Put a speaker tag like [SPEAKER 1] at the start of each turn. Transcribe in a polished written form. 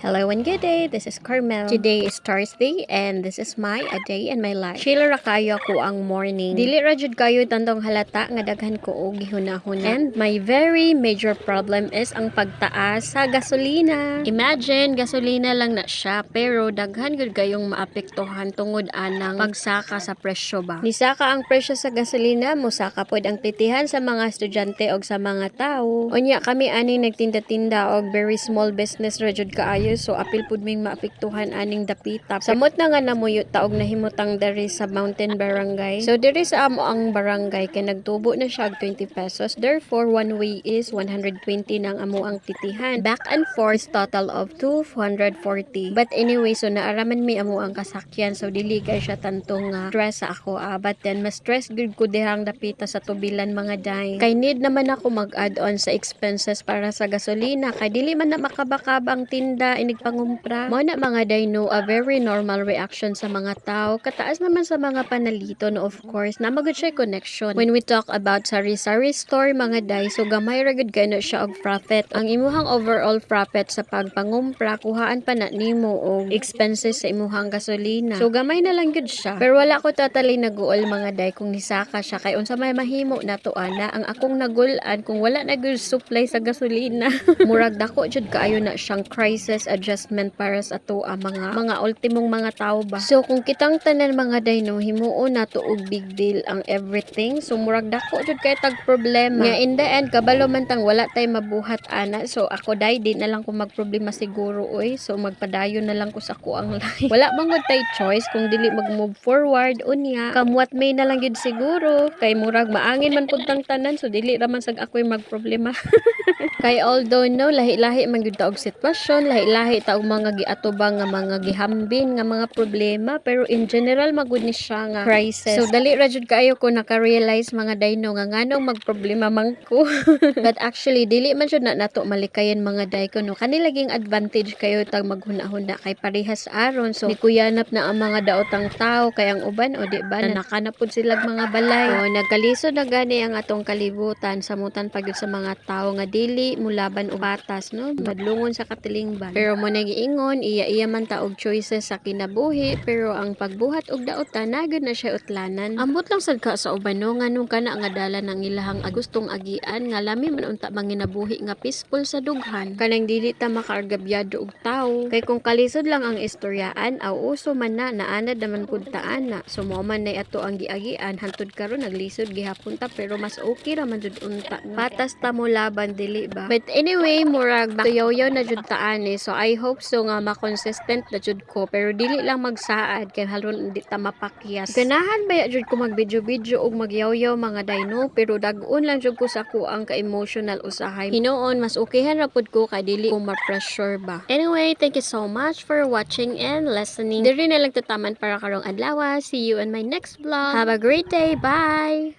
[SPEAKER 1] Hello and good day, this is Carmel. Today is Thursday and this is my a day in my life. Chill ra kayo ko ang morning. Dili ra jud kayo tandong halata nga daghan ko og gihunahuna. And my very major problem is ang pagtaas sa gasolina. Imagine, gasolina lang na siya pero daghan gud kayong maapektuhan tungod anang pagsaka sa presyo ba. Nisaka ang presyo sa gasolina, musaka pod ang pitihan sa mga estudyante og sa mga tao. Unya kami ani nagtinda-tinda og very small business ra jud kaayo. So apil pud ming maapektuhan aning dapita. Samot na nga namuyo taog nahimutang diri sa Mountain Barangay. So diri sa amo ang barangay kay nagtubo na siya og 20 pesos. Therefore one way is 120 nang amo ang titihan. Back and forth total of 240. But anyway, so naaraman mi amo ang kasakyan. So dili kay siya tantong stress sa ako. But then mas stress gud ko dihang dapita sa tubilan mga day. Kay need naman ako mag-add on sa expenses para sa gasolina. Kay dili man na makabakabang tinda inig pangumpra. Mo na mga dayno a very normal reaction sa mga tao. Kataas naman sa mga panalito no, of course. Na magud siya connection. When we talk about sari-sari store mga day, so gamay ra gud kay siya og profit. Ang imuhang overall profit sa pagpangumpra kuhaan pa na nimo og expenses sa imuhang gasolina. So gamay na lang gud siya. Pero wala ko totally naguol mga day kung nisaka siya kay unsa may mahimo nato ana ang akong nagulan kung wala na gud supply sa gasolina. Murag dako jud kaayo na siyang crisis adjustment para sa ato ang mga ultimong mga tao ba. So kung kitang tanan mga dayno himuon nato og big deal ang everything. So murag dako jud kay tag problema. Nga in the end kabalo man tang wala tay mabuhat ana. So ako day di na lang ko magproblema siguro oy. So magpadayon na lang ko sa ko ang life. Wala man gud tay choice kung dili mag-move forward unya. Kamwat may na lang gid siguro kay murag maangin man pud tang tanan so dili ra man sag ako'y magproblema. Kay although no lahi-lahi man gyud ta og sitwasyon, lahi-lahi ta og mga giatubang nga mga gihambin nga mga problema pero in general magud ni siya nga crisis. So dali ra jud kaayo ko naka-realize mga dayno nga nganong magproblema man ko. But actually dili man jud na nato malikayan mga day ko no. Kani laging advantage kayo tag maghuna-huna kay parehas aron so nikuyanap na ang mga daotang tao kay ang uban o di ba na nakanapod silang mga balay. O nagkalisod na gani ang atong kalibutan samutan pag sa mga tao nga dili mulaban og batas no madlungon sa katilingban. Pero mo nagiingon iya man ta og choices sa kinabuhi pero ang pagbuhat og daotan nagud na siya utlanan. Ambot lang sad ka sa uban no nganong kana nga dala ng ilahang gustong agian nga lami man unta manginabuhi nga peaceful sa dughan. Kanang dili ta makaargabyado og tawo kay kung kalisod lang ang istoryaan aw uso man na naanad naman pud ta ana. So mo man nay ato ang giagian hantud karon naglisod gihapon ta pero mas okay ra man jud unta. Patas ta mo laban dili ba? But anyway, murag tuyaw-yaw na jud ta ani. So I hope so nga ma-consistent na jud ko pero dili lang magsaad kay halon di ta mapakyas. Ganahan ba jud ko mag-video og magyaw-yaw mga dayno pero dag-on lang jud ko sa ko ang ka-emotional usahay. Hinuon mas okayhan ra pud ko kay dili ko ma-pressure ba. Anyway, thank you so much for watching and listening. Diri na lang tataman para karong adlaw. See you in my next vlog. Have a great day. Bye.